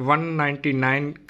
199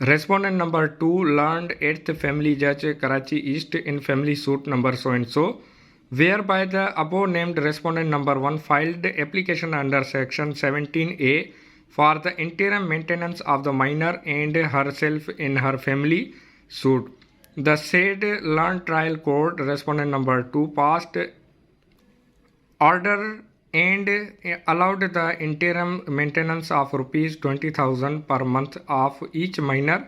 Respondent number 2 learned 8th Family Judge Karachi East in family suit number so and so, whereby the above named respondent number 1 filed application under section 17A for the interim maintenance of the minor and herself in her family suit. The said learned trial court respondent number 2 passed order and allowed the interim maintenance of rupees 20,000 per month of each minor,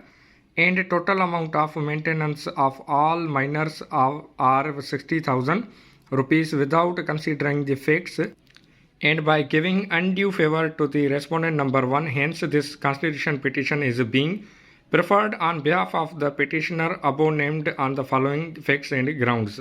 and total amount of maintenance of all minors are 60,000 rupees without considering the facts and by giving undue favor to the respondent number 1. Hence this constitution petition is being preferred on behalf of the petitioner above named on the following facts and grounds.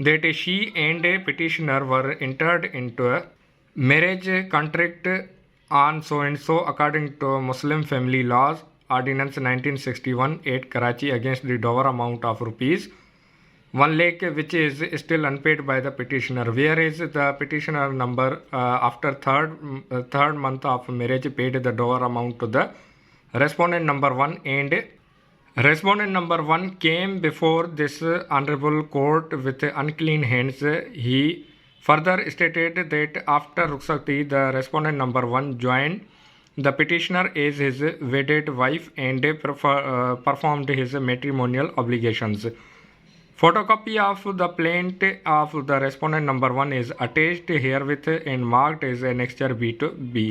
that she and a petitioner were entered into a marriage contract on so and so according to Muslim family laws ordinance 1961 at Karachi against the dower amount of rupees 1 lakh which is still unpaid by the petitioner, whereas the petitioner number after third month of marriage paid the dower amount to the respondent number 1 and Respondent number 1 came before this honorable court with unclean hands. He further stated that after rukhsati, the respondent number 1 joined the petitioner as his wedded wife and performed his matrimonial obligations. Photocopy of the plaint of the respondent number 1 is attached herewith and marked as annexure B to B.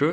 to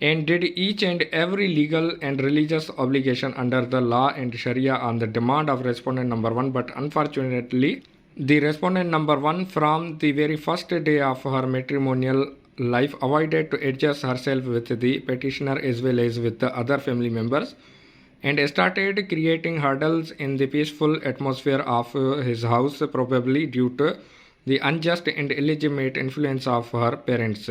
and did each and every legal and religious obligation under the law and Sharia on the demand of respondent number 1, but unfortunately The respondent number one, from the very first day of her matrimonial life, avoided to adjust herself with the petitioner as well as with the other family members, and started creating hurdles in the peaceful atmosphere of his house, probably due to the unjust and illegitimate influence of her parents.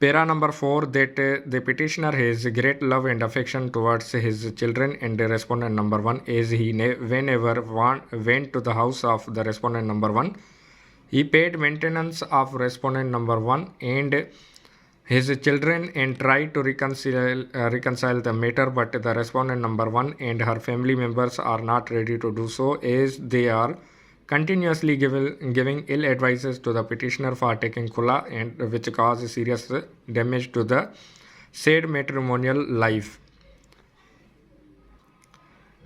Para number 4, that the petitioner has great love and affection towards his children, and the respondent number 1, as he whenever went to the house of the respondent number 1, he paid maintenance of respondent number 1 and his children and tried to reconcile the matter, but the respondent number 1 and her family members are not ready to do so, as they are continuously giving ill advices to the petitioner for taking khula, and which cause serious damage to the said matrimonial life.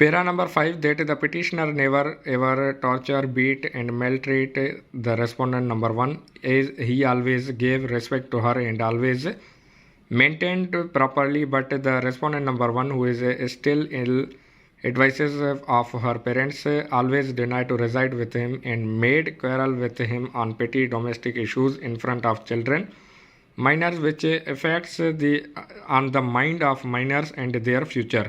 Para number 5, that the petitioner never ever torture, beat and maltreat the respondent number 1, as he always gave respect to her and always maintained properly, but the respondent number 1, who is still ill advices of her parents, always denied to reside with him and made quarrel with him on petty domestic issues in front of children, minors, which affects on the mind of minors and their future.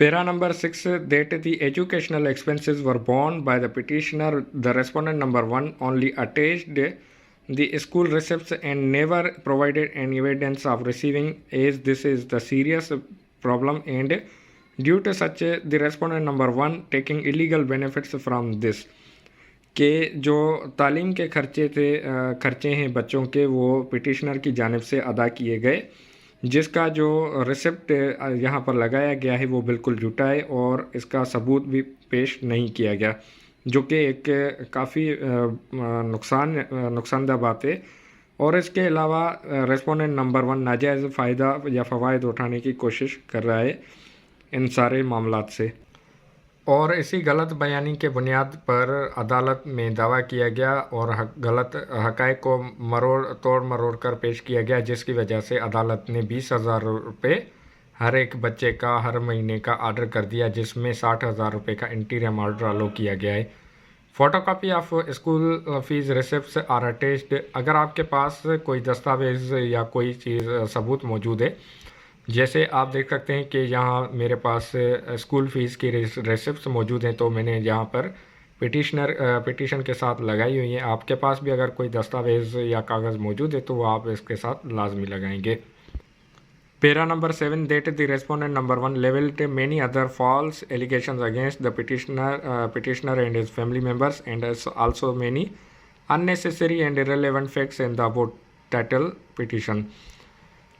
Para number 6, that the educational expenses were borne by the petitioner, the respondent number 1 only attached the school receipts and never provided any evidence of receiving, as this is the serious problem, and due to such the respondent number 1 taking illegal benefits from this, کہ جو تعلیم کے خرچے ہیں بچوں کے وہ petitioner کی جانب سے ادا کیے گئے، جس کا جو ریسپٹ یہاں پر لگایا گیا ہے وہ بالکل جھوٹا ہے اور اس کا ثبوت بھی پیش نہیں کیا گیا، جو کہ ایک کافی نقصان دہ بات ہے۔ اور اس کے علاوہ ریسپونڈنٹ نمبر 1 ناجائز فائدہ یا فوائد اٹھانے کی کوشش کر رہا ہے ان سارے معاملات سے، اور اسی غلط بیانی کے بنیاد پر عدالت میں دعویٰ کیا گیا اور غلط حقائق کو توڑ مروڑ کر پیش کیا گیا، جس کی وجہ سے عدالت نے 20,000 روپے ہر ایک بچے کا ہر مہینے کا آرڈر کر دیا، جس میں 60,000 روپے کا انٹریم آرڈر الو کیا گیا ہے۔ Photocopy of school fee receipts are attached. اگر آپ کے پاس کوئی دستاویز یا کوئی چیز ثبوت موجود ہے، جیسے آپ دیکھ سکتے ہیں کہ یہاں میرے پاس اسکول فیس کی ریسپٹس موجود ہیں، تو میں نے یہاں پر پٹیشن کے ساتھ لگائی ہوئی ہیں۔ آپ کے پاس بھی اگر کوئی دستاویز یا کاغذ موجود ہے تو وہ آپ اس کے ساتھ لازمی لگائیں گے۔ پیرا number 7 that the respondent number 1 leveled many other false allegations against the petitioner and his family members, and also many unnecessary and irrelevant facts in the above title petition.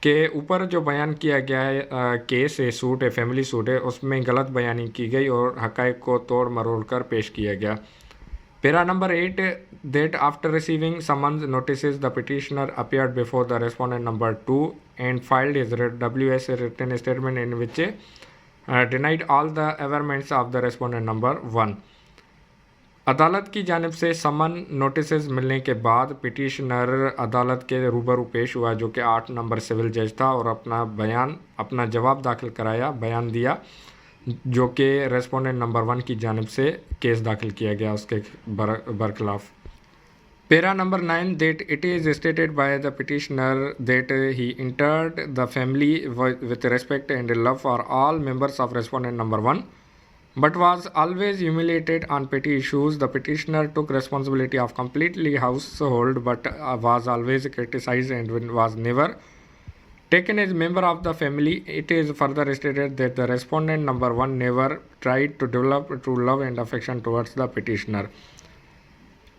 کے اوپر جو بیان کیا گیا ہے کیس ہے، سوٹ ہے، family suit ہے، اس میں غلط بیانی کی گئی اور حقائق کو توڑ مروڑ کر پیش کیا گیا۔ پیرا number 8 that after receiving summons notices the petitioner appeared before the respondent number 2 and filed his WS written statement in which denied all the averments of the respondent number 1. عدالت کی جانب سے سمن نوٹسز ملنے کے بعد پٹیشنر عدالت کے روبرو پیش ہوا، جو کہ 8 نمبر سول جج تھا، اور اپنا جواب داخل کرایا، بیان دیا، جو کہ ریسپونڈنٹ نمبر 1 کی جانب سے کیس داخل کیا گیا اس کے برخلاف۔ پیرا number 9 that it is stated by the petitioner that he entered the family with respect and love for all members of respondent number 1, but was always humiliated on petty issues. The petitioner took responsibility of completely household, but was always criticized and was never taken as member of the family. It is further stated that the respondent number 1 never tried to develop true love and affection towards the petitioner.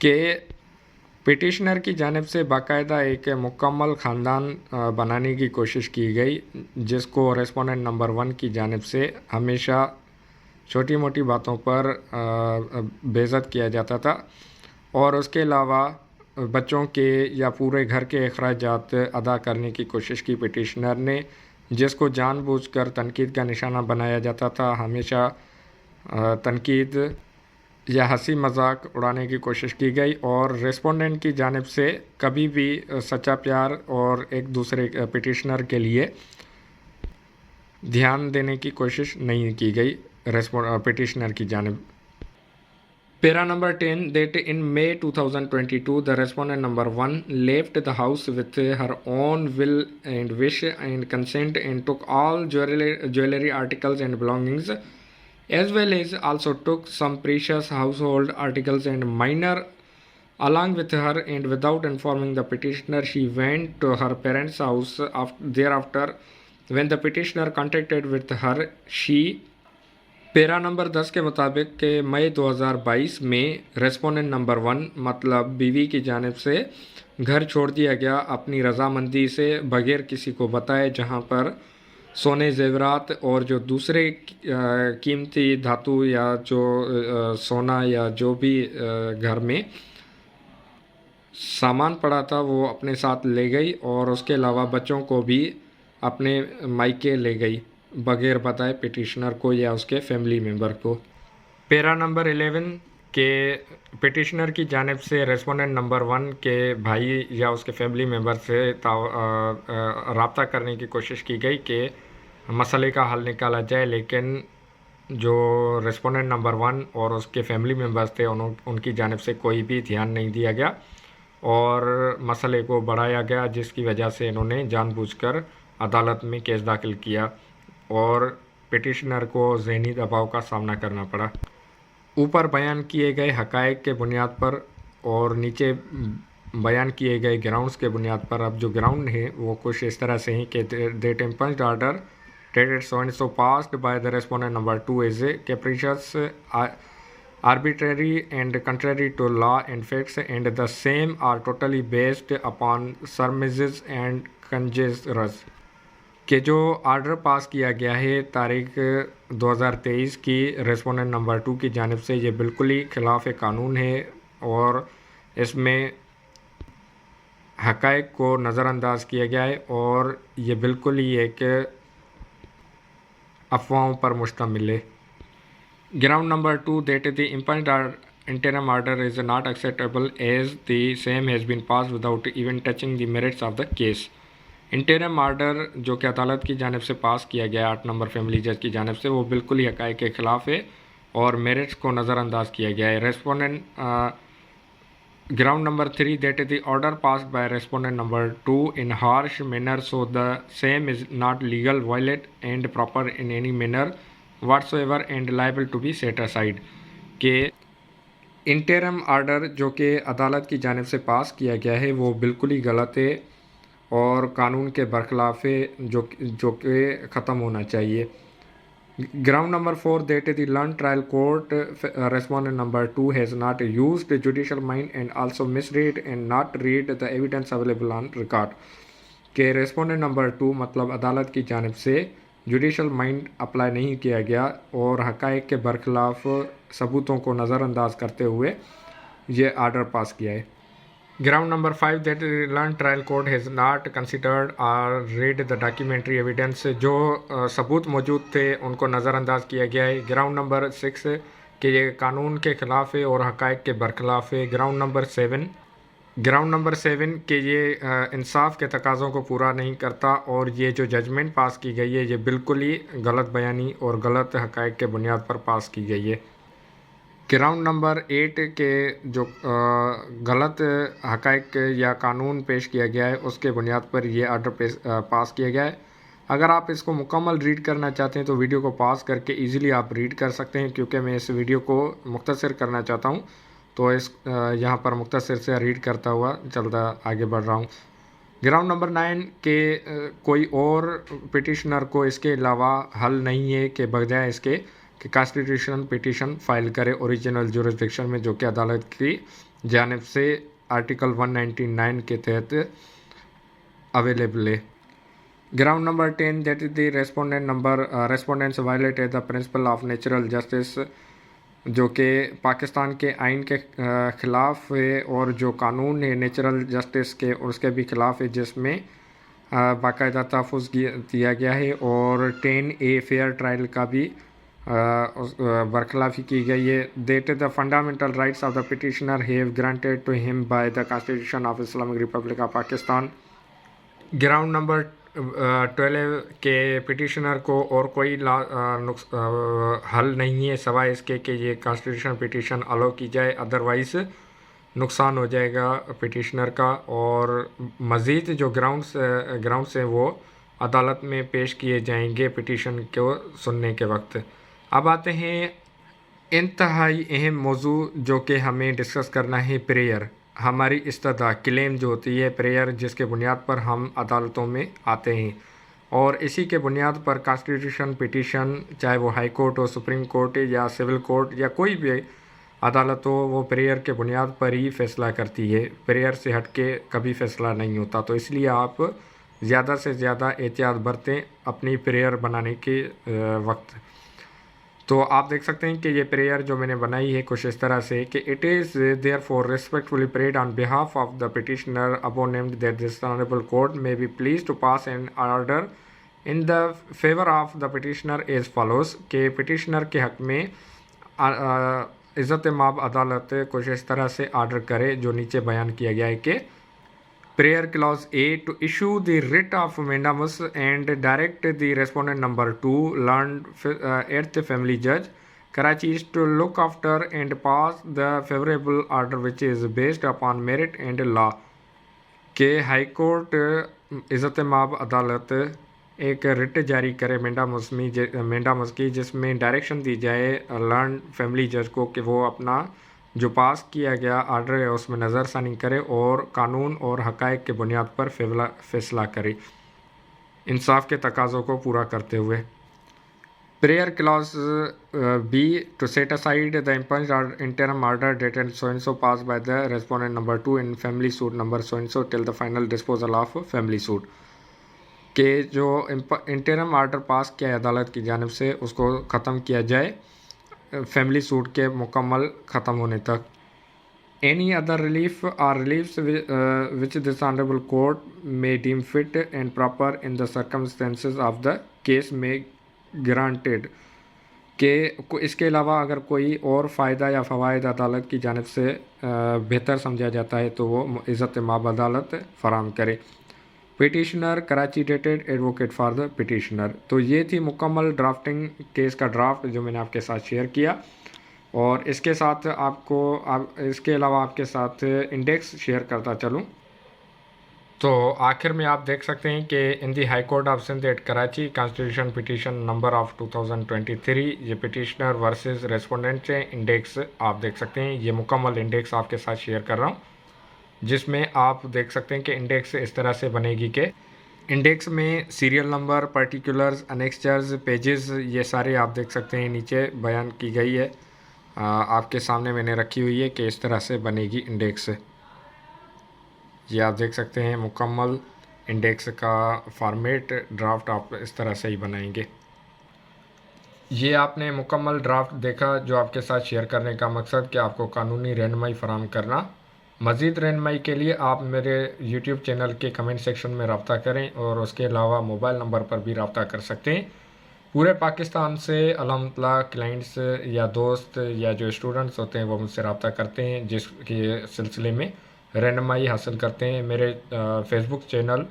کہ petitioner کی جانب سے باقاعدہ ایک مکمل خاندان بنانے کی کوشش کی گئی، جس کو ریسپونڈنٹ نمبر 1 کی جانب سے ہمیشہ چھوٹی موٹی باتوں پر بے عزت کیا جاتا تھا، اور اس کے علاوہ بچوں کے یا پورے گھر کے اخراجات ادا کرنے کی کوشش کی پٹیشنر نے، جس کو جان بوجھ کر تنقید کا نشانہ بنایا جاتا تھا۔ ہمیشہ تنقید یا ہنسی مذاق اڑانے کی کوشش کی گئی، اور ریسپونڈنٹ کی جانب سے کبھی بھی سچا پیار اور ایک دوسرے پٹیشنر کے لیے دھیان دینے کی کوشش نہیں کی گئی پٹیشنر کی جانب۔ پیرا number 10 that in May 2022 the respondent number 1 left the house with her own will and wish and consent and took all jewelry articles and belongings, as well as also took some precious household articles and minor along with her, and without informing the petitioner she went to her parents' house. Thereafter, when the petitioner contacted with her, she para number 10 کے مطابق کہ مئی 2022 میں respondent number 1 مطلب بیوی کی جانب سے گھر چھوڑ دیا گیا اپنی رضامندی سے، بغیر کسی کو بتائے، جہاں پر سونے زیورات اور جو دوسرے قیمتی دھاتو یا جو سونا یا جو بھی گھر میں سامان پڑا تھا وہ اپنے ساتھ لے گئی، اور اس کے علاوہ بچوں کو بھی اپنے مائکے لے گئی بغیر بتائے پٹیشنر کو یا اس کے فیملی ممبر کو۔ پیرا نمبر 11 کے پٹیشنر کی جانب سے ریسپونڈنٹ نمبر 1 کے بھائی یا اس کے فیملی ممبر سے رابطہ کرنے کی کوشش کی گئی کہ مسئلے کا حل نکالا جائے، لیکن جو ریسپونڈنٹ نمبر 1 اور اس کے فیملی ممبرز تھے ان کی جانب سے کوئی بھی دھیان نہیں دیا گیا اور مسئلے کو بڑھایا گیا، جس کی وجہ سے انہوں نے جان بوجھ کر عدالت میں کیس داخل کیا اور پٹیشنر کو ذہنی دباؤ کا سامنا کرنا پڑا۔ اوپر بیان کیے گئے حقائق کے بنیاد پر اور نیچے بیان کیے گئے گراؤنڈس کے بنیاد پر اب جو گراؤنڈ ہیں وہ کچھ اس طرح سے ہیں کہ that impugned order dated so and so passed by the respondent number 2 is capricious, arbitrary and contrary to law and facts, and the same are totally based upon surmises and conjectures. کہ جو order پاس کیا گیا ہے تاریخ 2023 کی respondent number 2 کی جانب سے یہ بالکل ہی خلاف قانون ہے اور اس میں حقائق کو نظر انداز کیا گیا ہے اور یہ بالکل ہی ایک افواہوں پر مشتمل ہے. Ground number 2 that the impugned interim order is not acceptable as the same has been passed without even touching the merits of the case. Interim order جو کہ عدالت کی جانب سے پاس کیا گیا 8 نمبر فیملی جج کی جانب سے وہ بالکل ہی حقائق کے خلاف ہے اور میرٹس کو نظر انداز کیا گیا ہے. Respondent ground number 3 that the order passed by respondent number 2 in harsh manner so the same is not legal violate and proper in any manner whatsoever and liable to be set aside. کہ interim order جو کہ عدالت کی جانب سے پاس کیا گیا ہے وہ بالکل ہی غلط ہے اور قانون کے برخلاف ہے جو کہ ختم ہونا چاہیے. Ground number 4 that the learned trial court respondent number 2 has not used judicial mind and also misread and not read the evidence available on record. کہ ریسپونڈنٹ نمبر 2 مطلب عدالت کی جانب سے جوڈیشل مائنڈ اپلائی نہیں کیا گیا اور حقائق کے برخلاف ثبوتوں کو نظر انداز کرتے ہوئے یہ آرڈر پاس کیا ہے. Ground number 5 that learn trial court has not considered اور ریڈ دا ڈاکیومنٹری ایویڈنس. جو ثبوت موجود تھے ان کو نظر انداز کیا گیا ہے. گراؤنڈ نمبر 6 کہ یہ قانون کے خلاف ہے اور حقائق کے برخلاف ہے. گراؤنڈ نمبر 7 کہ یہ انصاف کے تقاضوں کو پورا نہیں کرتا اور یہ جو ججمنٹ پاس کی گئی ہے یہ بالکل ہی غلط بیانی اور غلط حقائق کے بنیاد پر پاس کی گئی ہے. گراؤنڈ نمبر 8 کے جو غلط حقائق یا قانون پیش کیا گیا ہے اس کے بنیاد پر یہ آرڈر پاس کیا گیا ہے. اگر آپ اس کو مکمل ریڈ کرنا چاہتے ہیں تو ویڈیو کو پاس کر کے ایزیلی آپ ریڈ کر سکتے ہیں کیونکہ میں اس ویڈیو کو مختصر کرنا چاہتا ہوں تو یہاں پر مختصر سے ریڈ کرتا ہوا چلتا آگے بڑھ رہا ہوں. گراؤنڈ نمبر 9 کہ کوئی اور پٹیشنر کو اس کے علاوہ حل نہیں ہے کہ بجائے اس کے کہ کانسٹیٹیوشن پٹیشن فائل کرے اوریجنل جورسڈکشن میں جو کہ عدالت کی جانب سے آرٹیکل 199 کے تحت اویلیبل ہے. Ground number 10 that is the respondents violate the principle of natural justice جو کہ پاکستان کے آئین کے خلاف ہے اور جو قانون ہے نیچرل جسٹس کے اس کے بھی خلاف ہے جس میں باقاعدہ تحفظ دیا گیا ہے اور 10A فیئر ٹرائل کا بھی برخلافی کی گئی ہے. That the fundamental rights of the petitioner have granted to him by the constitution of Islamic Republic of Pakistan. Ground number 12 کے پٹیشنر کو اور کوئی حل نہیں ہے سوائے اس کے کہ یہ کانسٹیٹیوشن پٹیشن الاؤ کی جائے ادروائز نقصان ہو جائے گا پٹیشنر کا اور مزید جو گراؤنڈس ہیں وہ عدالت میں پیش کیے جائیں گے پٹیشن کو سننے کے وقت. اب آتے ہیں انتہائی اہم موضوع جو کہ ہمیں ڈسکس کرنا ہے پریئر. ہماری استدعا کلیم جو ہوتی ہے پریئر جس کے بنیاد پر ہم عدالتوں میں آتے ہیں اور اسی کے بنیاد پر کانسٹیٹیوشن پٹیشن چاہے وہ ہائی کورٹ ہو سپریم کورٹ یا سول کورٹ یا کوئی بھی عدالت ہو وہ پریئر کے بنیاد پر ہی فیصلہ کرتی ہے. پریئر سے ہٹ کے کبھی فیصلہ نہیں ہوتا تو اس لیے آپ زیادہ سے زیادہ احتیاط برتیں اپنی پریئر بنانے کے وقت. تو آپ دیکھ سکتے ہیں کہ یہ پریئر جو میں نے بنائی ہے کچھ اس طرح سے کہ it is therefore respectfully prayed on behalf of the petitioner above named that this honourable court may be pleased to pass an order in the favour of the petitioner as follows. کہ petitioner کے حق میں عزت مآب عدالت کچھ اس طرح سے آرڈر کرے جو نیچے بیان کیا گیا ہے کہ Prayer clause A to issue the writ of mandamus and direct the respondent number 2 learned 8th family judge Karachi is to look after and pass the favorable order which is based upon merit and law. کہ high court عزت مآب عدالت ایک رٹ جاری کرے مینڈامس کی جس میں ڈائریکشن دی جائے لرن فیملی جج کو کہ وہ اپنا جو پاس کیا گیا آرڈر ہے اس میں نظر ثانی کرے اور قانون اور حقائق کے بنیاد پر فیصلہ کرے، انصاف کے تقاضوں کو پورا کرتے ہوئے۔ Prayer clause B, to set aside the impugned interim order dated so-and-so passed by the respondent number 2 in family suit number so-and-so till the final disposal of family suit، کہ جو انٹرم آرڈر پاس کیا ہے عدالت کی جانب سے اس کو ختم کیا جائے فیملی سوٹ کے مکمل ختم ہونے تک۔ Any other relief or reliefs which this honorable court may deem fit and proper in the circumstances of the case may granted, کہ اس کے علاوہ اگر کوئی اور فائدہ یا فوائد عدالت کی جانب سے بہتر سمجھا جاتا ہے تو وہ عزت مآب عدالت فراہم کرے۔ Petitioner Karachi dated advocate for the petitioner. تو یہ تھی مکمل ڈرافٹنگ کیس کا ڈرافٹ جو میں نے آپ کے ساتھ شیئر کیا، اور اس کے ساتھ اس کے علاوہ آپ کے ساتھ انڈیکس شیئر کرتا چلوں۔ تو آخر میں آپ دیکھ سکتے ہیں کہ in the high court of Sindh at Karachi constitution petition number of 2023، یہ پٹیشنر ورسز ریسپونڈنٹ سے انڈیکس آپ دیکھ سکتے ہیں۔ یہ مکمل انڈیکس آپ کے ساتھ شیئر کر رہا ہوں، جس میں آپ دیکھ سکتے ہیں کہ انڈیکس اس طرح سے بنے گی کہ انڈیکس میں سیریل نمبر، پرٹیکولرز، انیکسچرز، پیجز، یہ سارے آپ دیکھ سکتے ہیں نیچے بیان کی گئی ہے، آپ کے سامنے میں نے رکھی ہوئی ہے کہ اس طرح سے بنے گی انڈیکس۔ یہ آپ دیکھ سکتے ہیں مکمل انڈیکس کا فارمیٹ ڈرافٹ آپ اس طرح سے ہی بنائیں گے۔ یہ آپ نے مکمل ڈرافٹ دیکھا جو آپ کے ساتھ شیئر کرنے کا مقصد کہ آپ کو قانونی رہنمائی فراہم کرنا۔ مزید رہنمائی کے لیے آپ میرے یوٹیوب چینل کے کمنٹ سیکشن میں رابطہ کریں، اور اس کے علاوہ موبائل نمبر پر بھی رابطہ کر سکتے ہیں۔ پورے پاکستان سے الحمدللہ کلائنٹس یا دوست یا جو اسٹوڈنٹس ہوتے ہیں وہ مجھ سے رابطہ کرتے ہیں، جس کے سلسلے میں رہنمائی حاصل کرتے ہیں۔ میرے Facebook channel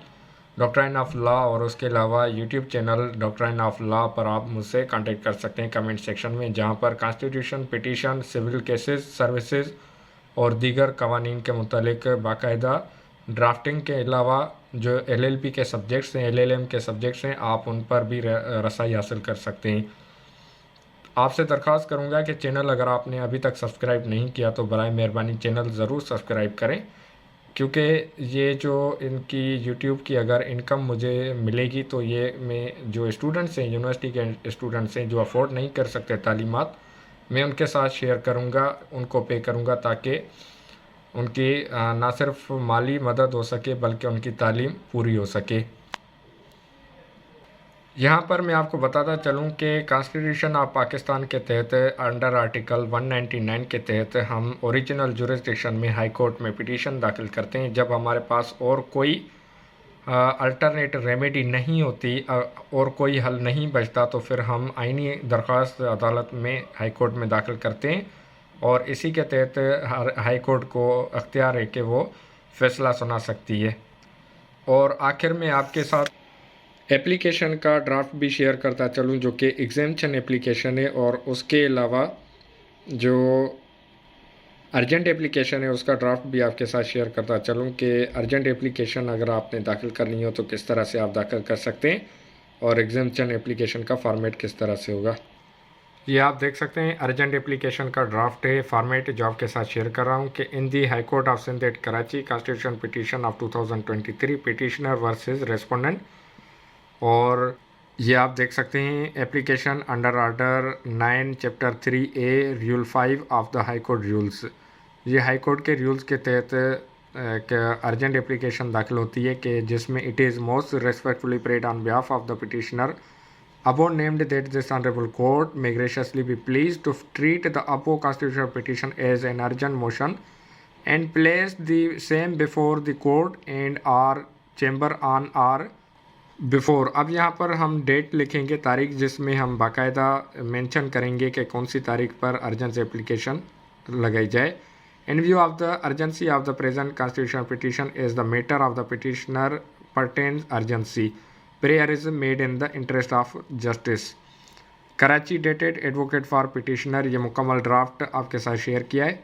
doctrine of law اور اس کے علاوہ YouTube channel doctrine of law پر آپ مجھ سے کانٹیکٹ کر سکتے ہیں کمنٹ سیکشن میں، جہاں پر constitution, petition, civil cases, services اور دیگر قوانین کے متعلق باقاعدہ ڈرافٹنگ کے علاوہ جو LLP کے سبجیکٹس ہیں، LLM کے سبجیکٹس ہیں، آپ ان پر بھی رسائی حاصل کر سکتے ہیں۔ آپ سے درخواست کروں گا کہ چینل اگر آپ نے ابھی تک سبسکرائب نہیں کیا تو برائے مہربانی چینل ضرور سبسکرائب کریں، کیونکہ یہ جو ان کی یوٹیوب کی اگر انکم مجھے ملے گی تو یہ میں جو اسٹوڈنٹس ہیں، یونیورسٹی کے اسٹوڈنٹس ہیں جو افورڈ نہیں کر سکتے تعلیمات، میں ان کے ساتھ شیئر کروں گا، ان کو پے کروں گا تاکہ ان کی نہ صرف مالی مدد ہو سکے بلکہ ان کی تعلیم پوری ہو سکے۔ یہاں پر میں آپ کو بتاتا چلوں کہ کانسٹیٹیوشن آف پاکستان کے تحت انڈر آرٹیکل 199 کے تحت ہم اوریجنل جورسڈکشن میں ہائی کورٹ میں پٹیشن داخل کرتے ہیں جب ہمارے پاس اور کوئی الٹرنیٹ ریمیڈی نہیں ہوتی اور کوئی حل نہیں بچتا، تو پھر ہم آئینی درخواست عدالت میں ہائی کورٹ میں داخل کرتے ہیں، اور اسی کے تحت ہائی کورٹ کو اختیار ہے کہ وہ فیصلہ سنا سکتی ہے۔ اور آخر میں آپ کے ساتھ اپلیکیشن کا ڈرافٹ بھی شیئر کرتا چلوں جو کہ ایگزیمپشن اپلیکیشن ہے، اور اس کے علاوہ جو ارجنٹ اپلیکیشن ہے اس کا ڈرافٹ بھی آپ کے ساتھ شیئر کرتا چلوں کہ ارجنٹ اپلیکیشن اگر آپ نے داخل کرنی ہو تو کس طرح سے آپ داخل کر سکتے ہیں، اور ایگزیمپشن اپلیکیشن کا فارمیٹ کس طرح سے ہوگا۔ یہ آپ دیکھ سکتے ہیں ارجنٹ اپلیکیشن کا ڈرافٹ ہے، فارمیٹ جو آپ کے ساتھ شیئر کر رہا ہوں کہ in the high court of Sindh at Karachi constitution petition of 2023 petitioner versus respondent, اور یہ آپ دیکھ سکتے ہیں application under order 9 chapter 3A rule 5 of the High Court rules. یہ ہائی کورٹ کے رولز کے تحت ایک ارجنٹ اپلیکیشن داخل ہوتی ہے کہ جس میں it is most respectfully prayed on behalf of the petitioner above named that this honorable court may graciously be pleased to treat the above constitutional petition as an urgent motion and place the same before the court and our chamber on or before۔ اب یہاں پر ہم date لکھیں گے، تاریخ، جس میں ہم باقاعدہ مینشن کریں گے کہ کون سی تاریخ پر ارجنسی اپلیکیشن لگائی جائے۔ In view of the urgency of the present constitutional petition as the matter of the petitioner pertains urgency, prayer is made in the interest of justice۔ Karachi dated advocate for petitioner, یہ مکمل draft آپ کے ساتھ share کیا ہے۔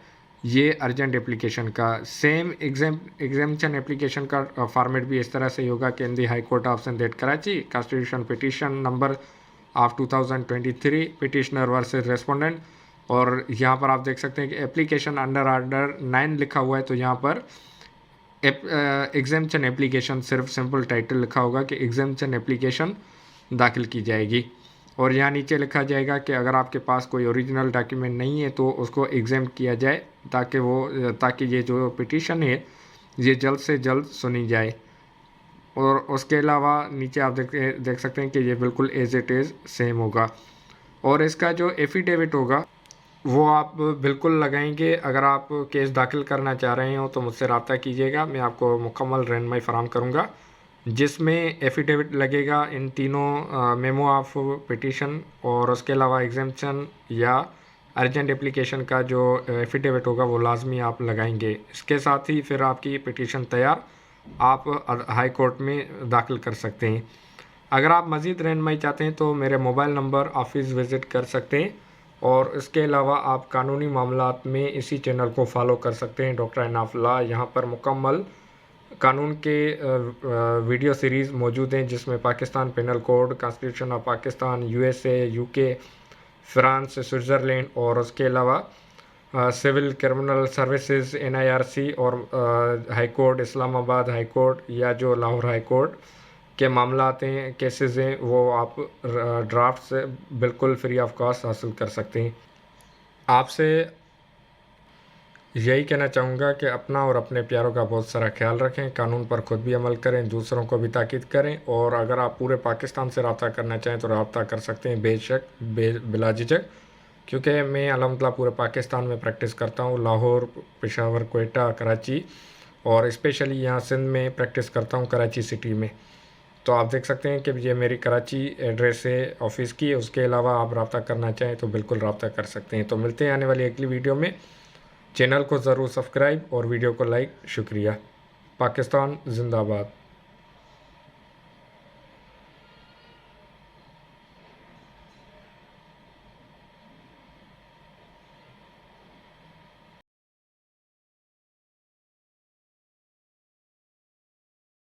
یہ urgent application کا same exemption application کا فارمیٹ بھی اس طرح سے ہوگا کہ in the high court of Sindh at Karachi constitution petition number of 2023 petitioner versus respondent, اور یہاں پر آپ دیکھ سکتے ہیں کہ اپلیکیشن انڈر آرڈر 9 لکھا ہوا ہے، تو یہاں پر ایگزیمپشن اپلیکیشن صرف سمپل ٹائٹل لکھا ہوگا کہ ایگزیمپشن اپلیکیشن داخل کی جائے گی، اور یہاں نیچے لکھا جائے گا کہ اگر آپ کے پاس کوئی اوریجنل ڈاکیومنٹ نہیں ہے تو اس کو ایگزیمپٹ کیا جائے تاکہ یہ جو پٹیشن ہے یہ جلد سے جلد سنی جائے۔ اور اس کے علاوہ نیچے آپ دیکھ سکتے ہیں کہ یہ بالکل ایز اٹ از سیم ہوگا، اور اس کا جو ایفیڈیوٹ ہوگا وہ آپ بالکل لگائیں گے۔ اگر آپ کیس داخل کرنا چاہ رہے ہوں تو مجھ سے رابطہ کیجیے گا، میں آپ کو مکمل رہنمائی فراہم کروں گا، جس میں ایفیڈیوٹ لگے گا ان تینوں میمو آف پٹیشن، اور اس کے علاوہ ایگزیمپشن یا ارجنٹ اپلیکیشن کا جو ایفیڈیوٹ ہوگا وہ لازمی آپ لگائیں گے۔ اس کے ساتھ ہی پھر آپ کی پٹیشن تیار آپ ہائی کورٹ میں داخل کر سکتے ہیں۔ اگر آپ مزید رہنمائی چاہتے ہیں تو میرے موبائل نمبر آفس وزٹ کر سکتے ہیں، اور اس کے علاوہ آپ قانونی معاملات میں اسی چینل کو فالو کر سکتے ہیں، ڈاکٹر اناف لا۔ یہاں پر مکمل قانون کے ویڈیو سیریز موجود ہیں، جس میں Pakistan penal code, constitution of Pakistan, USA، UK، France, Switzerland, اور اس کے علاوہ سول کرمنل سروسز NIRC، اور high court Islamabad high court یا جو لاہور ہائی کورٹ کے معاملات ہیں، کیسز ہیں، وہ آپ ڈرافٹ سے بالکل فری آف کاسٹ حاصل کر سکتے ہیں۔ آپ سے یہی کہنا چاہوں گا کہ اپنا اور اپنے پیاروں کا بہت سارا خیال رکھیں، قانون پر خود بھی عمل کریں، دوسروں کو بھی تاکید کریں، اور اگر آپ پورے پاکستان سے رابطہ کرنا چاہیں تو رابطہ کر سکتے ہیں بے شک بلا جھجک، کیونکہ میں الحمدللہ پورے پاکستان میں پریکٹس کرتا ہوں، لاہور، پشاور، کوئٹہ، کراچی، اور اسپیشلی یہاں سندھ میں پریکٹس کرتا ہوں کراچی سٹی میں۔ تو آپ دیکھ سکتے ہیں کہ یہ میری کراچی ایڈریس ہے آفس کی، اس کے علاوہ آپ رابطہ کرنا چاہیں تو بالکل رابطہ کر سکتے ہیں۔ تو ملتے ہیں آنے والی اگلی ویڈیو میں، چینل کو ضرور سبسکرائب اور ویڈیو کو لائک۔ شکریہ۔ پاکستان زندہ باد۔